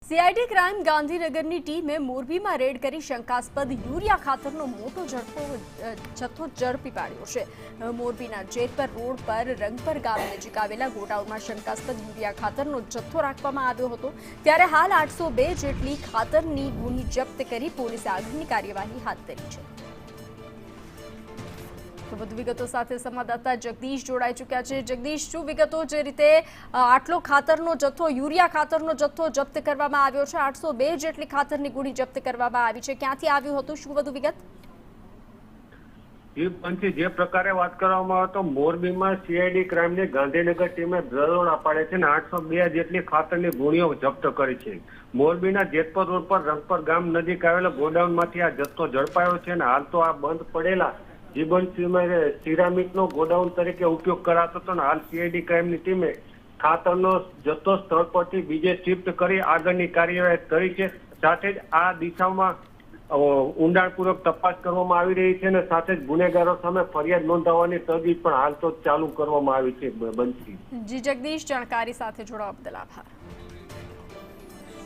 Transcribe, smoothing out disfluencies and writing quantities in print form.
CID crime गांधीनगरनी टीमे मोरबीमां red करी शंकास्पद urea खातरनो मोटो जથ્થો ઝડપી પાડ્યો છે। મોરબીના જેતપર રોડ પર રંગપર ગામ નજીક આવેલા ગોડાઉનમાં શંકાસ્પદ યુરિયા ખાતરનો જથ્થો રાખવામાં આવ્યો હતો, ત્યારે હાલ 802 જેટલી ખાતરની ગુણી જપ્ત કરી પોલીસે આગળની કાર્યવાહી હાથ ધરી છે। તો વધુ વિગતો સાથે સંવાદદાતા જગદીશ જોડાઈ ચૂક્યા છે। જગદીશ, શું વિગતો? જે રીતે આટલો ખાતરનો જથ્થો, યુરિયા ખાતરનો જથ્થો જપ્ત કરવામાં આવ્યો છે, 802 જેટલી ખાતરની ગુણી જપ્ત કરવામાં આવી છે, ક્યાંથી આવ્યું હતું, શું વધુ વિગત? જે પ્રકારે વાત કરવામાં આવે તો મોરબીમાં સીઆઈડી ક્રાઇમની ગાંધીનગર ટીમે દરોડા પાડે છે અને 802 જેટલી ખાતરની ગુણીઓ જપ્ત કરી છે। મોરબીના જેતપર રોડ પર રંગપર ગામ નજીક આવેલા ગોડાઉનમાંથી આ જથ્થો ઝડપાયો છે અને હાલ તો આ બંધ પડેલા જીવન સિરામિકનો ગોડાઉન તરીકે ઉપયોગ કરાતો હતો અને હાલ સીઆઈડી ક્રાઇમની ટીમે ખાતરનો જથ્થો સ્થળ પરથી બીજે શિફ્ટ કરી આગળની કાર્યવાહી કરી છે। સાથે જ આ દિશામાં ઊંડાણપૂર્વક તપાસ કરવામાં આવી રહી છે અને સાથે જ ગુનેગારો સામે ફરિયાદ નોંધાવવાની તજવીજ પણ હાલ તો ચાલુ કરવામાં આવી છે। બંસી જી જગદીશ, જાણકારી સાથે જોડાવા બદલ આભાર।